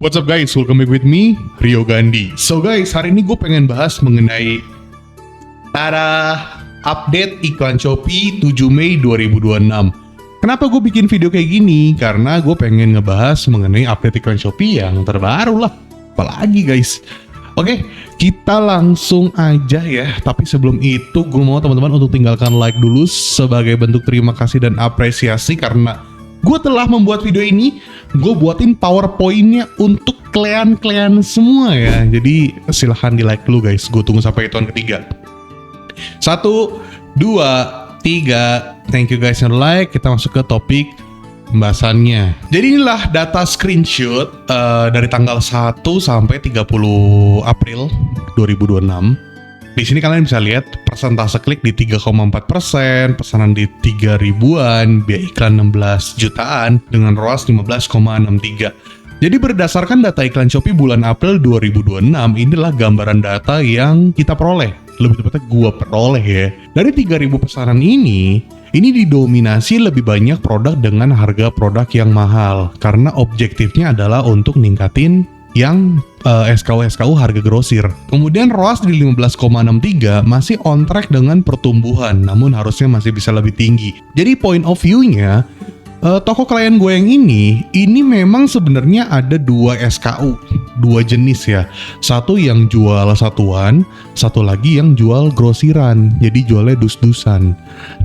What's up guys, welcome back with me, Rio Gandhi. So guys, hari ini gue pengen bahas mengenai update iklan Shopee 7 Mei 2026. Kenapa gue bikin video kayak gini? Karena gue pengen ngebahas mengenai update iklan Shopee yang terbaru lah. Apalagi guys. Oke, kita langsung aja ya. Tapi sebelum itu gue mau teman-teman untuk tinggalkan like dulu sebagai bentuk terima kasih dan apresiasi karena gue telah membuat video ini. Gue buatin PowerPoint-nya untuk kalian semua ya. Jadi silahkan di like dulu guys. Gue tunggu sampai hitungan ketiga. 1, 2, 3. Thank you guys yang like. Kita masuk ke topik pembahasannya. Jadi inilah data screenshot dari tanggal 1 sampai 30 April 2026. Di sini kalian bisa lihat persentase klik di 3,4%, pesanan di 3 ribuan, biaya iklan 16 jutaan dengan ROAS 15,63. Jadi berdasarkan data iklan Shopee bulan April 2026, inilah gambaran data yang kita peroleh. Lebih tepatnya gua peroleh ya. Dari 3.000 pesanan ini didominasi lebih banyak produk dengan harga produk yang mahal. Karena objektifnya adalah untuk ningkatin yang SKU harga grosir. Kemudian ROAS di 15,63 masih on track dengan pertumbuhan, namun harusnya masih bisa lebih tinggi. Jadi point of view-nya, toko klien gue yang ini memang sebenarnya ada 2 SKU, 2 jenis ya. Satu yang jual satuan, satu lagi yang jual grosiran, jadi jualnya dus-dusan.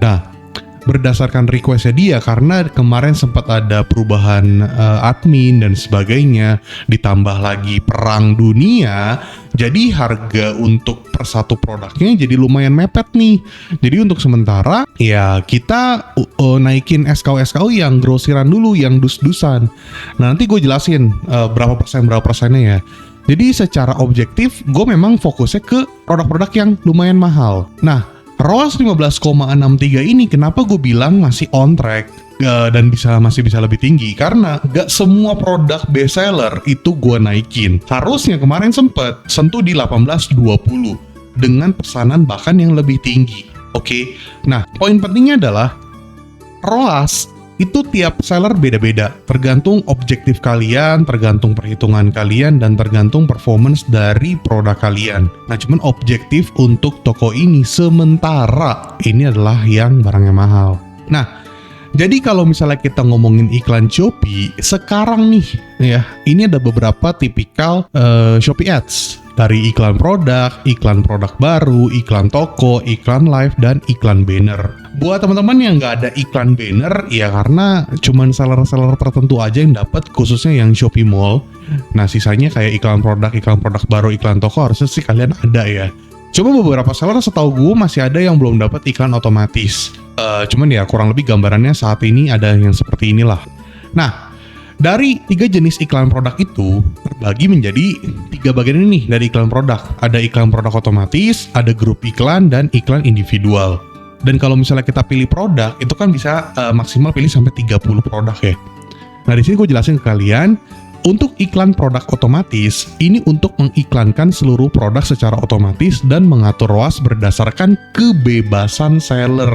Nah, berdasarkan requestnya dia, karena kemarin sempat ada perubahan admin dan sebagainya, ditambah lagi perang dunia, jadi harga untuk per satu produknya jadi lumayan mepet nih. Jadi untuk sementara ya kita naikin SKU yang grosiran dulu, yang dus-dusan. Nah nanti gue jelasin berapa persennya ya. Jadi secara objektif gue memang fokusnya ke produk-produk yang lumayan mahal. Nah ROAS 15,63 ini kenapa gue bilang masih on track dan masih bisa lebih tinggi? Karena gak semua produk best seller itu gue naikin. Harusnya kemarin sempet sentuh di 18-20 dengan pesanan bahkan yang lebih tinggi. Oke, nah poin pentingnya adalah ROAS itu tiap seller beda-beda, tergantung objektif kalian, tergantung perhitungan kalian, dan tergantung performance dari produk kalian. Nah, cuman objektif untuk toko ini sementara ini adalah yang barangnya mahal. Nah, jadi kalau misalnya kita ngomongin iklan Shopee, sekarang nih ya, ini ada beberapa tipikal Shopee Ads. Dari iklan produk baru, iklan toko, iklan live, dan iklan banner. Buat teman-teman yang nggak ada iklan banner, ya karena cuman seller-seller tertentu aja yang dapat, khususnya yang Shopee Mall. Nah sisanya kayak iklan produk baru, iklan toko harusnya sih kalian ada ya. Cuma beberapa seller setahu gue masih ada yang belum dapat iklan otomatis. Cuman ya kurang lebih gambarannya saat ini ada yang seperti inilah. Nah, dari 3 jenis iklan produk itu terbagi menjadi 3 bagian ini dari iklan produk. Ada iklan produk otomatis, ada grup iklan, dan iklan individual. Dan kalau misalnya kita pilih produk, itu kan bisa maksimal pilih sampai 30 produk ya. Nah di sini gue jelasin ke kalian, untuk iklan produk otomatis, ini untuk mengiklankan seluruh produk secara otomatis dan mengatur ROAS berdasarkan kebebasan seller.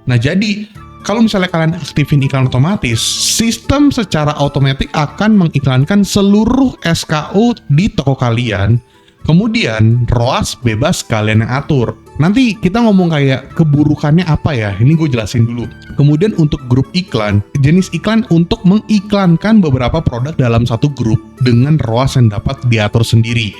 Nah jadi, kalau misalnya kalian aktifin iklan otomatis, sistem secara otomatis akan mengiklankan seluruh SKU di toko kalian. Kemudian ROAS bebas kalian yang atur. Nanti kita ngomong kayak keburukannya apa ya, ini gue jelasin dulu. Kemudian untuk grup iklan, jenis iklan untuk mengiklankan beberapa produk dalam satu grup dengan ROAS yang dapat diatur sendiri.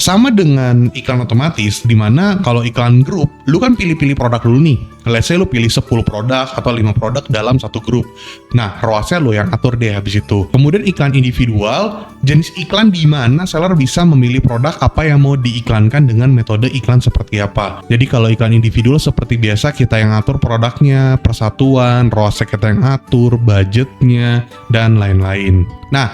Sama dengan iklan otomatis, dimana kalau iklan grup, lu kan pilih-pilih produk dulu nih. Let's say lu pilih 10 produk atau 5 produk dalam satu grup. Nah, ROAS-nya lu yang atur deh habis itu. Kemudian iklan individual, jenis iklan di mana seller bisa memilih produk apa yang mau diiklankan dengan metode iklan seperti apa. Jadi kalau iklan individual seperti biasa kita yang atur produknya, persatuan, ROAS-nya kita yang atur, budgetnya, dan lain-lain. Nah,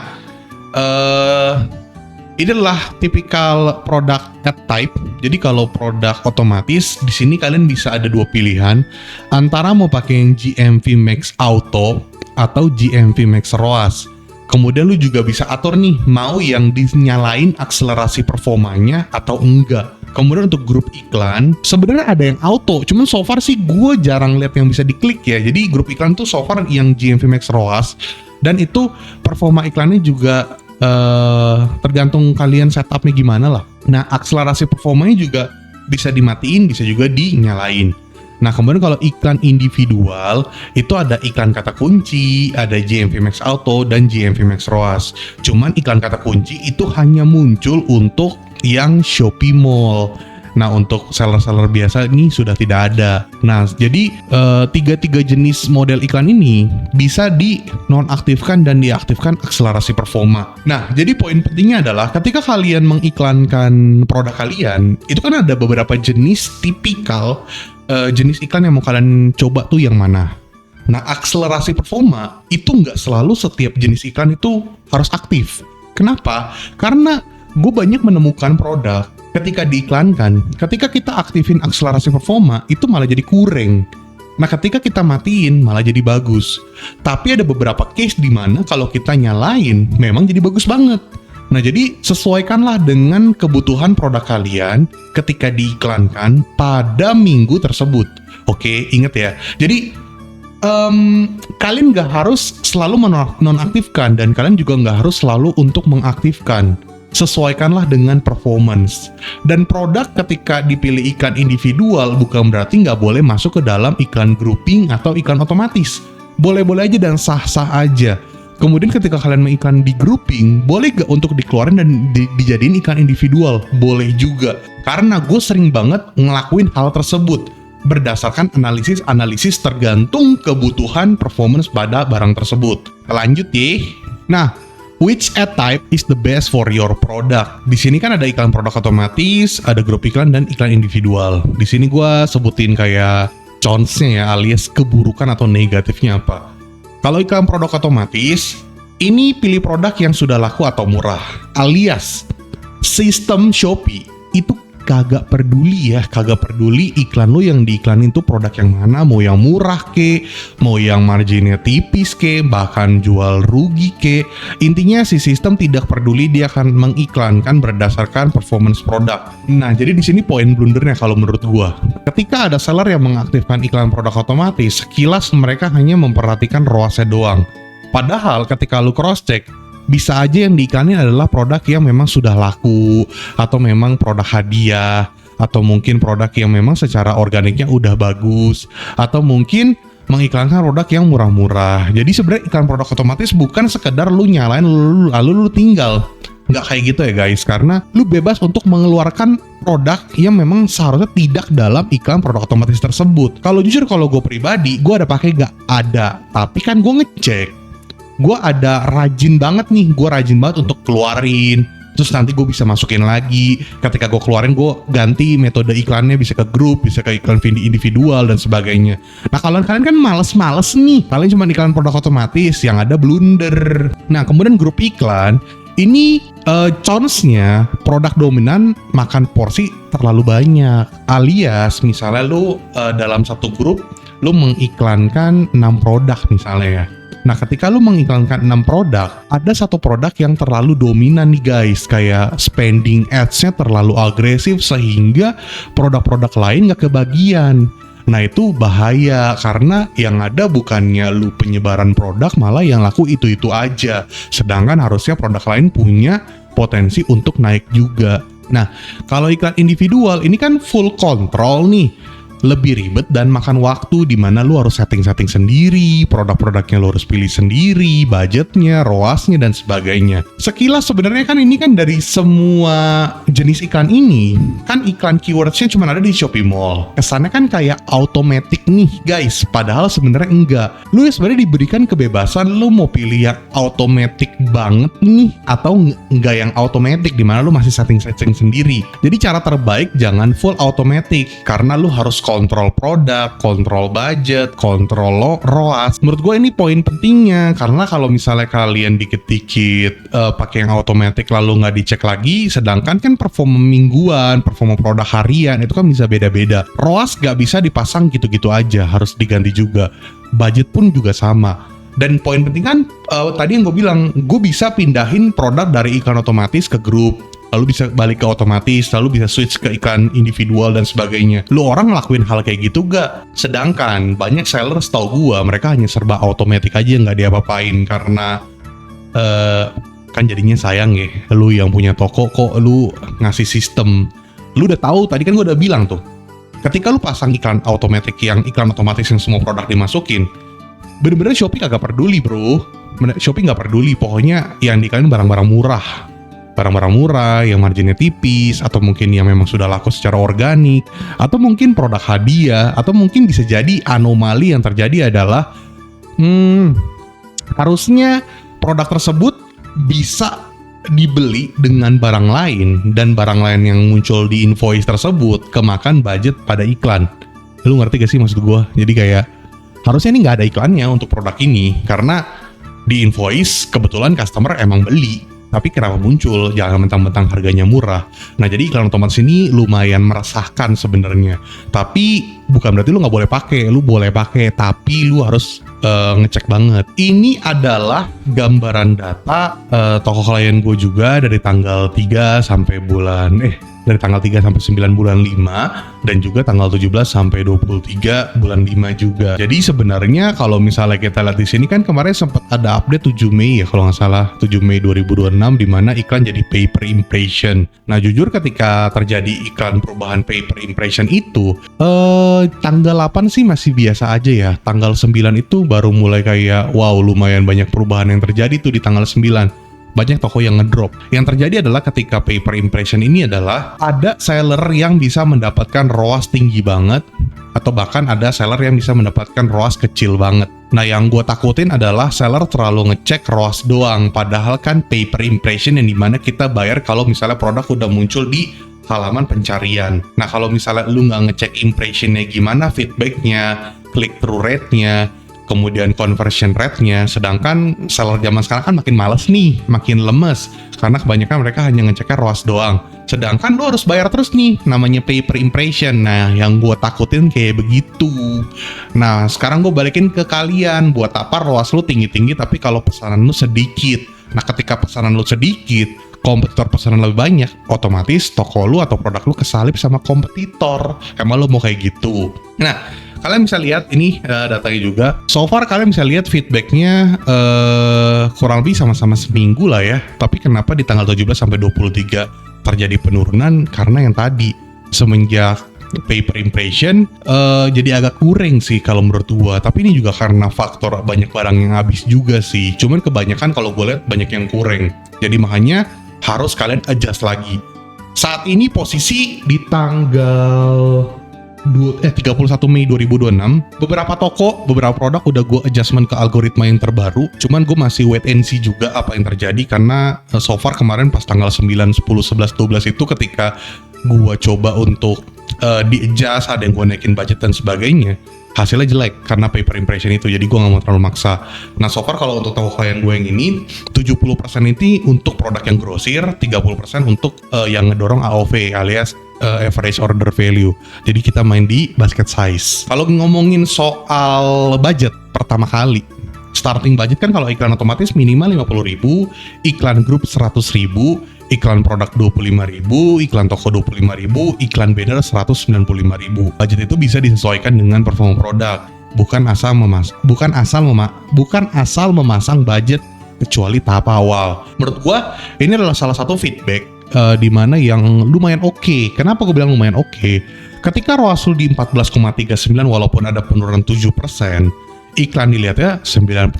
ini adalah tipikal produk ad type. Jadi kalau produk otomatis, di sini kalian bisa ada 2 pilihan antara mau pakai yang GMV Max Auto atau GMV Max ROAS. Kemudian lu juga bisa atur nih, mau yang dinyalain akselerasi performanya atau enggak. Kemudian untuk grup iklan, sebenarnya ada yang auto, cuman so far sih gue jarang lihat yang bisa diklik ya. Jadi grup iklan tuh so far yang GMV Max ROAS, dan itu performa iklannya juga tergantung kalian setupnya gimana lah. Nah, akselerasi performanya juga bisa dimatiin, bisa juga dinyalain. Nah, kemudian kalau iklan individual, itu ada iklan kata kunci, ada GMV Max Auto, dan GMV Max ROAS. Cuman iklan kata kunci itu hanya muncul untuk yang Shopee Mall. Nah, untuk seller-seller biasa ini sudah tidak ada. Nah, jadi tiga jenis model iklan ini bisa dinonaktifkan dan diaktifkan akselerasi performa. Nah, jadi poin pentingnya adalah ketika kalian mengiklankan produk kalian, itu kan ada beberapa jenis tipikal jenis iklan yang mau kalian coba tuh yang mana. Nah, akselerasi performa itu nggak selalu setiap jenis iklan itu harus aktif. Kenapa? Karena gue banyak menemukan produk ketika diiklankan, ketika kita aktifin akselerasi performa, itu malah jadi kurang. Nah, ketika kita matiin, malah jadi bagus. Tapi ada beberapa case di mana kalau kita nyalain, memang jadi bagus banget. Nah, jadi sesuaikanlah dengan kebutuhan produk kalian ketika diiklankan pada minggu tersebut. Oke, ingat ya. Jadi, kalian nggak harus selalu menonaktifkan, dan kalian juga nggak harus selalu untuk mengaktifkan. Sesuaikanlah dengan performance. Dan produk ketika dipilih iklan individual bukan berarti nggak boleh masuk ke dalam iklan grouping atau iklan otomatis. Boleh-boleh aja dan sah-sah aja. Kemudian ketika kalian mengiklan di grouping, boleh gak untuk dikeluarin dan dijadiin iklan individual? Boleh juga. Karena gue sering banget ngelakuin hal tersebut berdasarkan analisis tergantung kebutuhan performance pada barang tersebut. Lanjut ya. Nah, which ad type is the best for your product? Di sini kan ada iklan produk otomatis, ada grup iklan, dan iklan individual. Di sini gue sebutin kayak cons-nya ya, alias keburukan atau negatifnya apa. Kalau iklan produk otomatis, ini pilih produk yang sudah laku atau murah, alias sistem Shopee itu kagak peduli iklan lo yang diiklanin tuh produk yang mana, mau yang murah ke, mau yang marginnya tipis ke, bahkan jual rugi ke. Intinya si sistem tidak peduli, dia akan mengiklankan berdasarkan performance produk. Nah, jadi di sini poin blundernya kalau menurut gua. Ketika ada seller yang mengaktifkan iklan produk otomatis, sekilas mereka hanya memperhatikan ROAS-nya doang. Padahal ketika lu cross check, bisa aja yang diiklanin adalah produk yang memang sudah laku, atau memang produk hadiah, atau mungkin produk yang memang secara organiknya udah bagus, atau mungkin mengiklankan produk yang murah-murah. Jadi sebenarnya iklan produk otomatis bukan sekedar lu nyalain lalu lu tinggal. Nggak kayak gitu ya guys, karena lu bebas untuk mengeluarkan produk yang memang seharusnya tidak dalam iklan produk otomatis tersebut. Kalau jujur, kalau gue pribadi, gue ada pakai nggak? Ada, tapi kan gue ngecek. Gue ada rajin banget untuk keluarin, terus nanti gue bisa masukin lagi. Ketika gue keluarin, gue ganti metode iklannya, bisa ke grup, bisa ke iklan individual dan sebagainya. Nah, kalau kalian kan males nih, kalian cuma iklan produk otomatis, yang ada blunder. Nah, kemudian grup iklan ini chance-nya produk dominan makan porsi terlalu banyak, alias misalnya lu dalam satu grup lu mengiklankan 6 produk misalnya ya. Nah, ketika lu mengiklankan 6 produk, ada satu produk yang terlalu dominan nih guys, kayak spending ads-nya terlalu agresif sehingga produk-produk lain gak kebagian. Nah, itu bahaya, karena yang ada bukannya lu penyebaran produk, malah yang laku itu-itu aja. Sedangkan harusnya produk lain punya potensi untuk naik juga. Nah, kalau iklan individual ini kan full control nih. Lebih ribet dan makan waktu, di mana lu harus setting-setting sendiri, produk-produknya lu harus pilih sendiri, budgetnya, ROAS-nya, dan sebagainya. Sekilas sebenarnya kan ini kan dari semua jenis iklan ini, kan iklan keywords-nya cuma ada di Shopee Mall. Kesannya kan kayak automatic nih guys, padahal sebenarnya enggak. Lu ya sebenarnya diberikan kebebasan, lu mau pilih yang automatic banget nih, atau enggak yang automatic, di mana lu masih setting-setting sendiri. Jadi cara terbaik jangan full automatic, karena lu harus kontrol produk, kontrol budget, kontrol ROAS. Menurut gue ini poin pentingnya, karena kalau misalnya kalian dikit-dikit pakai yang otomatis lalu nggak dicek lagi, sedangkan kan performa mingguan, performa produk harian itu kan bisa beda-beda. ROAS nggak bisa dipasang gitu-gitu aja, harus diganti juga. Budget pun juga sama. Dan poin penting kan tadi yang gue bilang, gue bisa pindahin produk dari iklan otomatis ke grup, lalu bisa balik ke otomatis, lalu bisa switch ke iklan individual dan sebagainya. Lu orang ngelakuin hal kayak gitu gak? Sedangkan banyak seller setahu gua mereka hanya serba otomatis aja, nggak diapa-apain, karena Kan jadinya sayang ya, lu yang punya toko kok lu ngasih sistem. Lu udah tahu, tadi kan gue udah bilang tuh, ketika lu pasang iklan otomatis yang semua produk dimasukin, bener-bener Shopee kagak peduli bro. Shopee nggak peduli, pokoknya yang diiklanin barang-barang murah, yang marginnya tipis, atau mungkin yang memang sudah laku secara organik, atau mungkin produk hadiah, atau mungkin bisa jadi anomali yang terjadi adalah harusnya produk tersebut bisa dibeli dengan barang lain, dan barang lain yang muncul di invoice tersebut kemakan budget pada iklan. Lu ngerti gak sih maksud gue? Jadi kayak harusnya ini nggak ada iklannya untuk produk ini, karena di invoice kebetulan customer emang beli, tapi kenapa muncul? Jangan mentang-mentang harganya murah. Nah, jadi iklan otomatis ini lumayan meresahkan sebenarnya. Tapi bukan berarti lu nggak boleh pakai. Lu boleh pakai, tapi lu harus ngecek banget. Ini adalah gambaran data toko klien gue juga dari tanggal 3 sampai dari tanggal 3 sampai 9 bulan 5, dan juga tanggal 17 sampai 23 bulan 5 juga. Jadi sebenarnya kalau misalnya kita lihat di sini kan kemarin sempat ada update 7 Mei ya kalau nggak salah, 7 Mei 2026, di mana iklan jadi pay per impression. Nah, jujur ketika terjadi iklan perubahan pay per impression itu, tanggal 8 sih masih biasa aja ya. Tanggal 9 itu baru mulai kayak wow, lumayan banyak perubahan yang terjadi tuh di tanggal 9. Banyak toko yang ngedrop. Yang terjadi adalah ketika pay per impression ini adalah ada seller yang bisa mendapatkan ROAS tinggi banget, atau bahkan ada seller yang bisa mendapatkan ROAS kecil banget. Nah, yang gue takutin adalah seller terlalu ngecek ROAS doang, padahal kan pay per impression yang dimana kita bayar kalau misalnya produk udah muncul di halaman pencarian. Nah, kalau misalnya lu nggak ngecek impressionnya gimana, feedbacknya, click through rate-nya, kemudian conversion rate-nya, sedangkan seller zaman sekarang kan makin males nih, makin lemes, karena kebanyakan mereka hanya ngeceknya ROAS doang. Sedangkan lo harus bayar terus nih, namanya pay per impression. Nah, yang gue takutin kayak begitu. Nah, sekarang gue balikin ke kalian, buat apa ROAS lo tinggi-tinggi tapi kalau pesanan lo sedikit? Nah, ketika pesanan lo sedikit, kompetitor pesanan lebih banyak, otomatis toko lu atau produk lu kesalip sama kompetitor. Emang lu mau kayak gitu? Nah, kalian bisa lihat ini datanya juga. So far kalian bisa lihat feedbacknya kurang lebih sama-sama seminggu lah ya. Tapi kenapa di tanggal 17 sampai 23 terjadi penurunan? Karena yang tadi, semenjak pay per impression jadi agak kurang sih kalau menurut gua. Tapi ini juga karena faktor banyak barang yang habis juga sih. Cuman kebanyakan kalau gue lihat banyak yang kurang. Jadi makanya harus kalian adjust lagi. Saat ini posisi di tanggal 31 Mei 2026, beberapa toko, beberapa produk udah gue adjustment ke algoritma yang terbaru. Cuman gue masih wait and see juga apa yang terjadi, karena so far kemarin pas tanggal 9, 10, 11, 12 itu ketika gue coba untuk di-adjust, ada yang gue naikin budget dan sebagainya, hasilnya jelek karena pay per impression itu. Jadi gue gak mau terlalu maksa. Nah, so far kalau untuk toko klien gue yang ini, 70% ini untuk produk yang grosir, 30% untuk yang ngedorong AOV alias average order value. Jadi kita main di basket size. Kalau ngomongin soal budget, pertama kali starting budget kan kalau iklan otomatis minimal 50.000, iklan grup 100.000, iklan produk 25.000, iklan toko 25.000, iklan banner 195.000. Budget itu bisa disesuaikan dengan performa produk, bukan asal memasang budget kecuali tahap awal. Menurut gua ini adalah salah satu feedback di mana yang lumayan oke. Kenapa gue bilang lumayan oke? Ketika ROAS lu di 14,39 walaupun ada penurunan 7%, iklan dilihatnya 91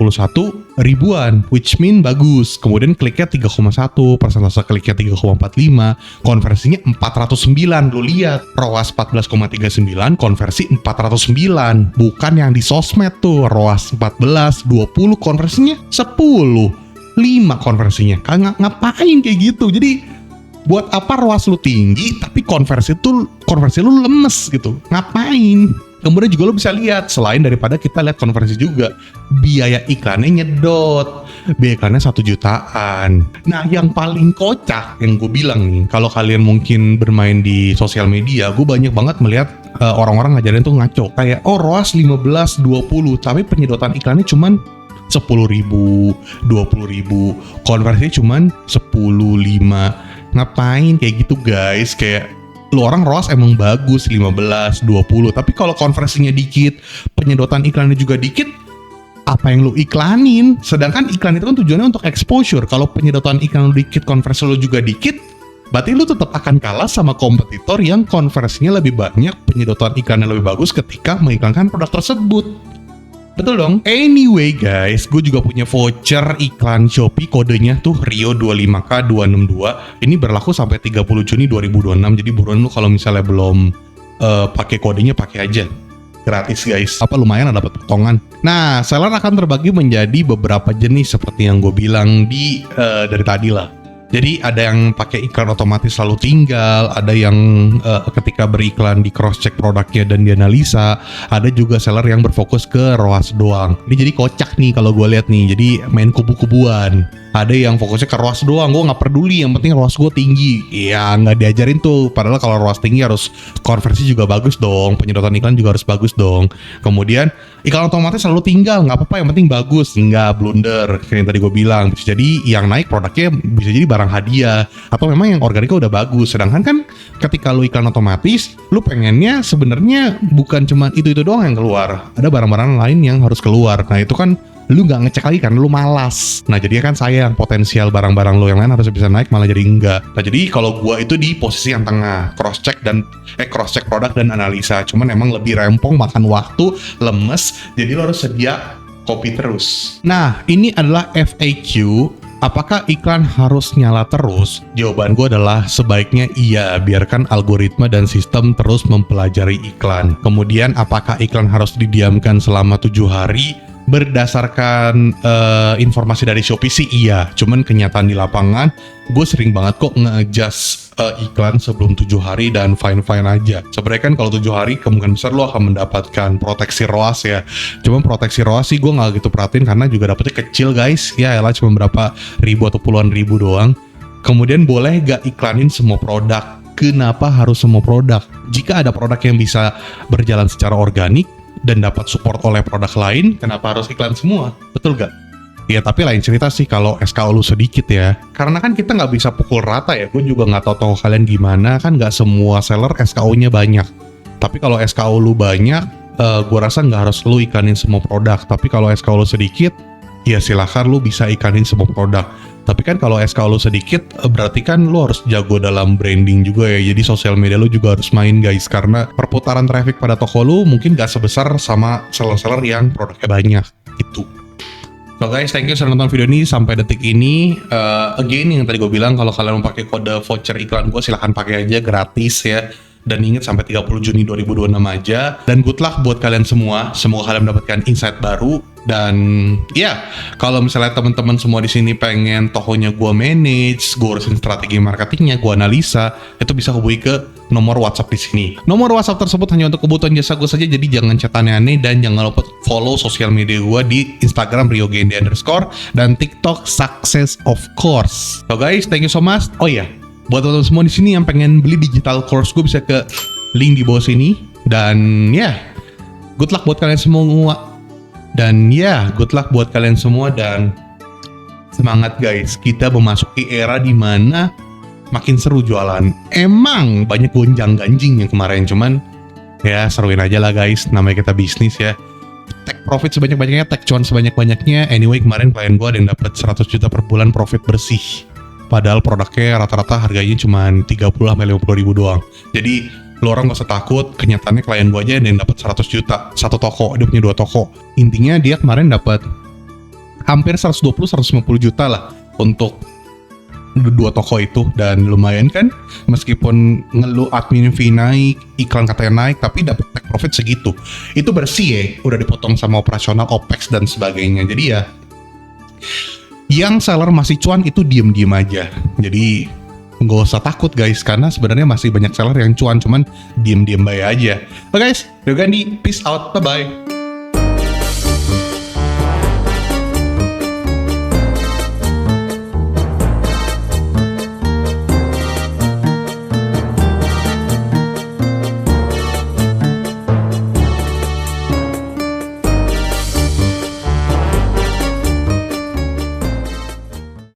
ribuan, which mean bagus. Kemudian kliknya 3,1, persentase kliknya 3,45, konversinya 409. Lu lihat ROAS 14,39, konversi 409. Bukan yang di sosmed tuh, ROAS 14, 20, konversinya 10, 5 konversinya. Ngapain kayak gitu? Jadi buat apa ROAS lu tinggi tapi konversi lu lemes gitu? Ngapain? Kemudian juga lo bisa lihat, selain daripada kita lihat konversi juga, biaya iklannya nyedot, biaya iklannya 1 jutaan. Nah, yang paling kocak yang gue bilang nih, kalau kalian mungkin bermain di sosial media, gue banyak banget melihat orang-orang ngajarin tuh ngaco, kayak ROAS 15, 20, tapi penyedotan iklannya cuman 10.000, 20.000, konversinya cuman 10, 5. Ngapain kayak gitu guys? Kayak lu orang ROAS emang bagus 15, 20, tapi kalau konversinya dikit, penyedotan iklannya juga dikit, apa yang lu iklanin. Sedangkan iklan itu kan tujuannya untuk exposure. Kalau penyedotan iklan lu dikit, konversi lu juga dikit, berarti lu tetap akan kalah sama kompetitor yang konversinya lebih banyak, penyedotan iklannya lebih bagus ketika mengiklankan produk tersebut. Betul dong? Anyway guys, gue juga punya voucher iklan Shopee, kodenya tuh Rio25K262. Ini berlaku sampai 30 Juni 2026. Jadi buruan lu kalau misalnya belum pakai kodenya, pakai aja. Gratis guys. Apa lumayan ada dapat potongan. Nah, seller akan terbagi menjadi beberapa jenis seperti yang gue bilang dari tadi lah. Jadi ada yang pakai iklan otomatis selalu tinggal, ada yang ketika beriklan di cross check produknya dan dianalisa, ada juga seller yang berfokus ke ROAS doang. Ini jadi kocak nih kalau gue lihat nih, jadi main kubu-kubuan. Ada yang fokusnya ke ROAS doang, gue nggak peduli, yang penting ROAS gue tinggi. Ya nggak diajarin tuh, padahal kalau ROAS tinggi harus konversi juga bagus dong, penyedotan iklan juga harus bagus dong. Kemudian iklan otomatis selalu tinggal, nggak apa-apa, yang penting bagus, nggak blunder. Kayak yang tadi gue bilang, bisa jadi yang naik produknya bisa jadi barang hadiah, atau memang yang organiknya udah bagus. Sedangkan kan ketika lu iklan otomatis, lu pengennya sebenarnya bukan cuma itu doang yang keluar, ada barang-barang lain yang harus keluar. Nah itu kan lu nggak ngecek lagi kan, lu malas. Nah jadi kan sayang, potensial barang-barang lu yang lain harus bisa naik malah jadi enggak. Nah jadi kalau gua itu di posisi yang tengah, cross check produk dan analisa. Cuman emang lebih rempong, makan waktu, lemes, jadi lu harus sedia kopi terus. Nah ini adalah FAQ. Apakah iklan harus nyala terus? Jawaban gue adalah sebaiknya iya, biarkan algoritma dan sistem terus mempelajari iklan. Kemudian apakah iklan harus didiamkan selama 7 hari? Berdasarkan informasi dari Shopee sih iya, cuman kenyataan di lapangan gue sering banget kok nge-adjust iklan sebelum 7 hari dan fine-fine aja. Sebenarnya kan kalau 7 hari kemungkinan besar lo akan mendapatkan proteksi ROAS ya. Cuman proteksi ROAS sih gue nggak gitu perhatiin karena juga dapetnya kecil guys. Ya elah cuma berapa ribu atau puluhan ribu doang. Kemudian boleh gak iklanin semua produk? Kenapa harus semua produk? Jika ada produk yang bisa berjalan secara organik dan dapat support oleh produk lain, kenapa harus iklan semua? Betul gak? Ya tapi lain cerita sih kalau SKU lu sedikit ya. Karena kan kita nggak bisa pukul rata ya. Gue juga nggak tahu kalian gimana, kan nggak semua seller SKU-nya banyak. Tapi kalau SKU lu banyak, gue rasa nggak harus lu iklanin semua produk. Tapi kalau SKU lu sedikit, ya silahkan lu bisa iklanin semua produk. Tapi kan kalau SKU lu sedikit, berarti kan lu harus jago dalam branding juga ya. Jadi sosial media lu juga harus main guys. Karena perputaran traffic pada toko lu mungkin gak sebesar sama seller-seller yang produknya banyak. Gitu. So guys, thank you sudah nonton video ini sampai detik ini. Again, yang tadi gue bilang, kalau kalian mau pakai kode voucher iklan gue, silahkan pakai aja, gratis ya. Dan ingat sampai 30 Juni 2026 aja. Dan good luck buat kalian semua. Semoga kalian mendapatkan insight baru. Dan ya, kalau misalnya teman-teman semua di sini pengen tokonya gue manage, gue urusin strategi marketingnya, gue analisa, itu bisa hubungi ke nomor WhatsApp di sini. Nomor WhatsApp tersebut hanya untuk kebutuhan jasa gue saja, jadi jangan chat aneh-aneh dan jangan lupa follow sosial media gue di Instagram @riogendi_ dan TikTok Success of Course. So guys, thank you so much. Oh iya, buat teman-teman semua di sini yang pengen beli digital course gue, bisa ke link di bawah sini. Dan ya, good luck buat kalian semua. Dan ya, good luck buat kalian semua dan semangat guys. Kita memasuki era di mana makin seru jualan. Emang banyak gonjang-ganjing yang kemarin, cuman ya seruin aja lah guys. Namanya kita bisnis ya. Take profit sebanyak-banyaknya, take cuan sebanyak-banyaknya. Anyway, kemarin klien gue ada yang dapat 100 juta per bulan profit bersih. Padahal produknya rata-rata harganya cuma 30-50 ribu doang. Jadi lo orang gak usah takut, kenyataannya klien gue aja ada yang dapat 100 juta satu toko, dia punya 2 toko. Intinya dia kemarin dapat hampir 120-150 juta lah untuk 2 toko itu. Dan lumayan kan, meskipun ngeluh admin fee naik, iklan katanya naik, tapi dapat take profit segitu. Itu bersih ya, udah dipotong sama operasional, OPEX dan sebagainya. Jadi ya, yang seller masih cuan itu diem-diem aja. Jadi nggak usah takut guys, karena sebenarnya masih banyak seller yang cuan, cuman diem-diem baik aja. Oke guys, Rio Gandhi, peace out, bye-bye.